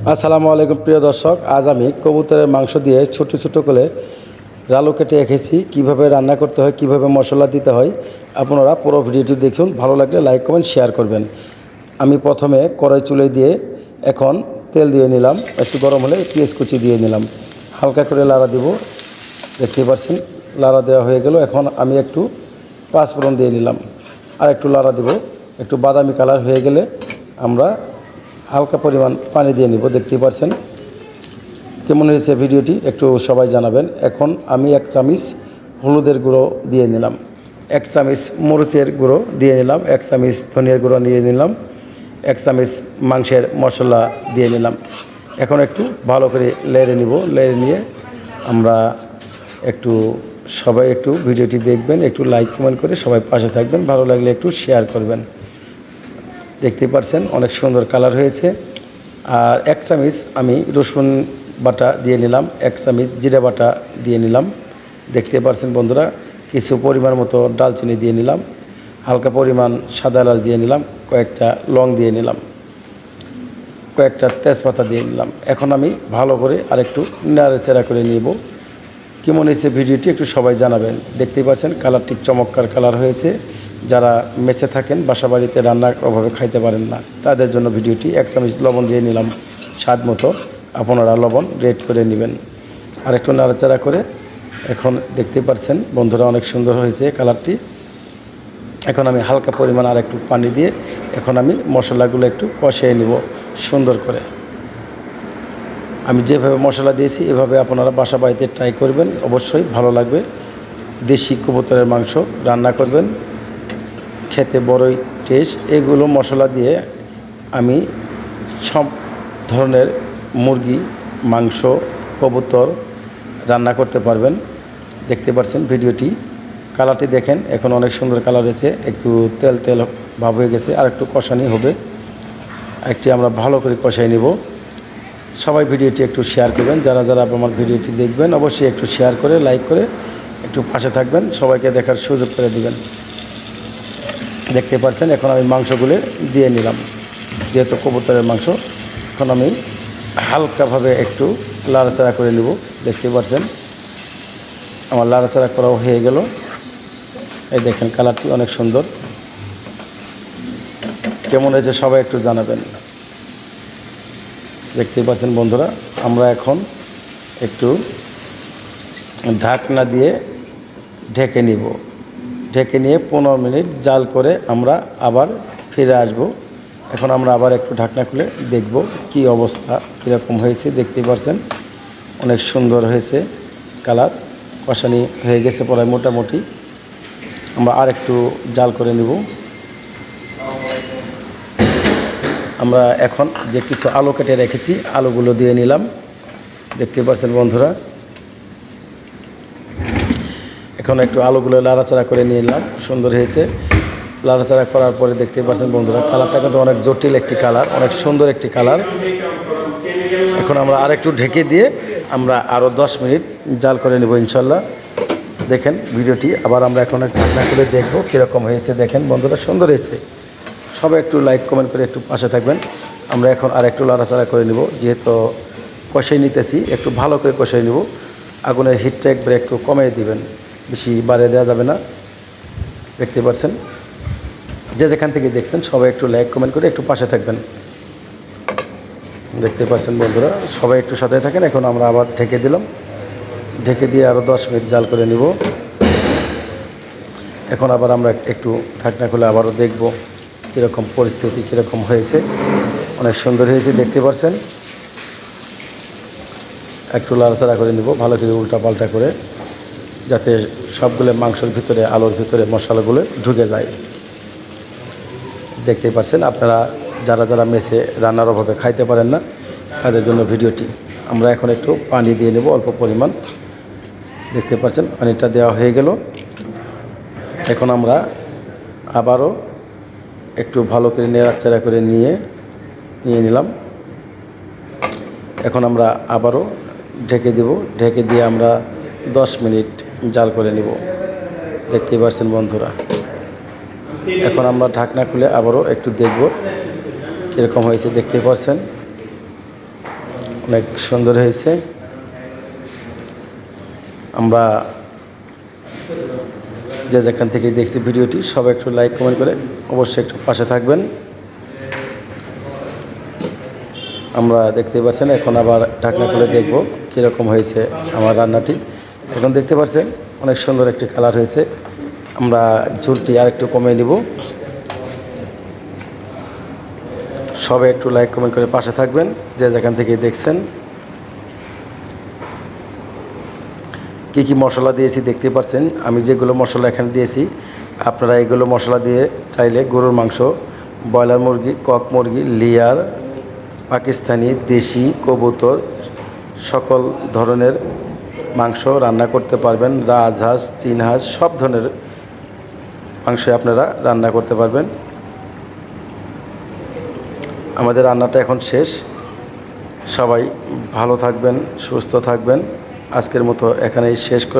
আসসালামু আলাইকুম প্রিয় দর্শক, আজ আমি কবুতরের মাংস দিয়ে ছোট ছোট করে রালু কেটে রেখেছি। কিভাবে রান্না করতে হয়, কিভাবে মশলা দিতে হয়, আপনারা পুরো ভিডিওটি দেখুন। ভালো লাগলে লাইক কমেন্ট শেয়ার করবেন। আমি প্রথমে কড়াই চুলে দিয়ে এখন তেল দিয়ে নিলাম, একটু গরম হলে পেঁয়াজ কুচি দিয়ে নিলাম, হালকা করে লাড়া দিব। দেখতে পাচ্ছেন লাড়া দেওয়া হয়ে গেল। এখন আমি একটু পাঁচফোড়ন দিয়ে নিলাম, আর একটু লাড়া দিব। একটু বাদামি কালার হয়ে গেলে আমরা হালকা পরিমাণ পানি দিয়ে নিব। দেখতে পাচ্ছেন কেমন হয়েছে ভিডিওটি একটু সবাই জানাবেন। এখন আমি 1 চামচ হলুদের গুঁড়ো দিয়ে নিলাম, 1 চামচ মরিচের গুঁড়ো দিয়ে নিলাম, 1 চামচ ধনিয়ার গুঁড়ো দিয়ে নিলাম, 1 চামচ মাংসের মশলা দিয়ে নিলাম। এখন একটু ভালো করে লেড়ে নিব। লেড়ে নিয়ে আমরা সবাই একটু ভিডিওটি দেখবেন, একটু লাইক কমেন্ট করে সবাই পাশে থাকবেন। ভালো লাগলে একটু শেয়ার করবেন। দেখতে পাচ্ছেন অনেক সুন্দর কালার হয়েছে। আর 1 চামচ আমি রসুন বাটা দিয়ে নিলাম, 1 চামচ জিরা বাটা দিয়ে নিলাম। দেখতে পাচ্ছেন বন্ধুরা, কিছু পরিমাণ মতো ডালচিনি দিয়ে নিলাম, হালকা পরিমাণ সাদা এলাচ দিয়ে নিলাম, কয়েকটা লং দিয়ে নিলাম, কয়েকটা তেজপাতা দিয়ে নিলাম। এখন আমি ভালো করে আরেকটু নাড়াচাড়া করে নিব। কেমন হয়েছে ভিডিওটি একটু সবাই জানাবেন। দেখতেই পাচ্ছেন কালারটি চমৎকার কালার হয়েছে। যারা মেসে থাকেন, বাসা বাড়িতে রান্নার অভাবে খাইতে পারেন না, তাদের জন্য ভিডিওটি। 1 চামচ লবণ দিয়ে নিলাম স্বাদ মতো, আপনারা লবণ রেড করে নেবেন। আর একটু নাড়াচাড়া করে এখন দেখতে পাচ্ছেন বন্ধুরা অনেক সুন্দর হয়েছে কালারটি। এখন আমি হালকা পরিমাণ আর একটু পানি দিয়ে এখন আমি মশলাগুলো একটু কষিয়ে নিব সুন্দর করে। আমি যেভাবে মশলা দিয়েছি এভাবে আপনারা বাসা বাড়িতে ট্রাই করবেন, অবশ্যই ভালো লাগবে। দেশি কবুতরের মাংস রান্না করবেন, খেতে বড়ই টেস্ট। এগুলো মশলা দিয়ে আমি সব ধরনের মুরগি, মাংস, কবুতর রান্না করতে পারবেন। দেখতে পাচ্ছেন ভিডিওটি, কালারটি দেখেন এখন অনেক সুন্দর কালার হয়েছে। একটু তেল তেল ভাব হয়ে গেছে, আর একটু কষানি হবে। একটি আমরা ভালো করে কষাই নিব। সবাই ভিডিওটি একটু শেয়ার করবেন। যারা যারা আমার ভিডিওটি দেখবেন অবশ্যই একটু শেয়ার করে লাইক করে একটু পাশে থাকবেন, সবাইকে দেখার সুযোগ করে দিবেন। দেখতে পাচ্ছেন এখন আমি মাংসগুলো দিয়ে নিলাম, যেহেতু কবুতরের মাংস। এখন আমি হালকাভাবে একটু লাড়াচাড়া করে নেব। দেখতে পাচ্ছেন আমার লাড়াচাড়া করাও হয়ে গেল। এই দেখেন কালারটি অনেক সুন্দর। কেমন হয়েছে সবাই একটু জানাবেন। দেখতে পাচ্ছেন বন্ধুরা, আমরা এখন একটু ঢাকনা দিয়ে ঢেকে নিব। ঢেকে নিয়ে 15 মিনিট জাল করে আমরা আবার ফিরে আসব। এখন আমরা আবার একটু ঢাকনা খুলে দেখব কি অবস্থা, কীরকম হয়েছে। দেখতে পাচ্ছেন অনেক সুন্দর হয়েছে কালার, কষানি হয়ে গেছে প্রায় মোটামুটি। আমরা আর একটু জাল করে নিব। আমরা এখন যে কিছু আলু কেটে রেখেছি আলুগুলো দিয়ে নিলাম। দেখতে পাচ্ছেন বন্ধুরা, এখন একটু আলুগুলো লাড়াচাড়া করে নিয়ে নিলাম। সুন্দর হয়েছে। লাড়াচাড়া করার পরে দেখতে পাচ্ছেন বন্ধুরা কালারটা কিন্তু অনেক জটিল একটি কালার, অনেক সুন্দর একটি কালার। এখন আমরা আরেকটু ঢেকে দিয়ে আমরা আরও 10 মিনিট জাল করে নেব ইনশাল্লাহ। দেখেন ভিডিওটি আবার আমরা এখন ঢাকনা করে দেখব কীরকম হয়েছে। দেখেন বন্ধুরা সুন্দর হয়েছে। সবাই একটু লাইক কমেন্ট করে একটু পাশে থাকবেন। আমরা এখন আর একটু লাড়াচাড়া করে নেব, যেহেতু কষাই নিতেছি একটু ভালো করে কষাই নেব। আগুনের হিটটা একবার একটু কমিয়ে দিবেন, বেশি বাড়িয়ে দেওয়া যাবে না। দেখতে পাচ্ছেন যে যেখান থেকে দেখছেন সবাই একটু লাইক কমেন্ট করে একটু পাশে থাকবেন। দেখতে পাচ্ছেন বন্ধুরা সবাই একটু সাথে থাকেন। এখন আমরা আবার ঢেকে দিলাম, ঢেকে দিয়ে আরও 10 মিনিট জাল করে নিব। এখন আবার আমরা একটু ঢাকনা খুলে আবারও দেখব কীরকম পরিস্থিতি, কীরকম হয়েছে। অনেক সুন্দর হয়েছে দেখতে পাচ্ছেন। একটু লাড়াচাড়া করে নিব ভালো করে, উল্টা পাল্টা করে, যাতে সবগুলো মাংসের ভিতরে, আলুর ভিতরে মশলাগুলো ঢুকে যায়। দেখতেই পাচ্ছেন আপনারা যারা যারা মেসে রান্নার অভাবে খাইতে পারেন না, তাদের জন্য ভিডিওটি। আমরা এখন একটু পানি দিয়ে নেব অল্প পরিমাণ। দেখতে পাচ্ছেন পানিটা দেওয়া হয়ে গেল। এখন আমরা আবারও একটু ভালো করে নেড়াচাড়া করে নিয়ে নিলাম। এখন আমরা আবারও ঢেকে দেব। ঢেকে দিয়ে আমরা 10 মিনিট জাল করে নেব। দেখতেই পাচ্ছেন বন্ধুরা। এখন আমরা ঢাকনা খুলে আবারও একটু দেখব কীরকম হয়েছে। দেখতেই পাচ্ছেন অনেক সুন্দর হয়েছে। আমরা যে যেখান থেকে দেখছি ভিডিওটি সবাই একটু লাইক কমেন্ট করে অবশ্যই একটু পাশে থাকবেন। আমরা দেখতে পাচ্ছেন এখন আবার ঢাকনা খুলে দেখব কীরকম হয়েছে আমার রান্নাটি। এখন দেখতে পাচ্ছেন অনেক সুন্দর একটি কালার হয়েছে। আমরা ঝোলটি আর একটু কমিয়ে নিব। সবাই একটু লাইক কমেন্ট করে পাশে থাকবেন যে যেখান থেকে দেখছেন। কী কী মশলা দিয়েছি দেখতে পাচ্ছেন। আমি যেগুলো মশলা এখানে দিয়েছি আপনারা এগুলো মশলা দিয়ে চাইলে গরুর মাংস, ব্রয়লার মুরগি, কক মুরগি, লেয়ার, পাকিস্তানি, দেশি, কবুতর সকল ধরনের মাংস রান্না করতে পারবেন। রাজহাঁস, চীন হাঁস সব ধরনের মাংস আপনারা রান্না করতে পারবেন। আমাদের রান্নাটা এখন শেষ। সবাই ভালো থাকবেন, সুস্থ থাকবেন। আজকের মতো এখানেই শেষ করে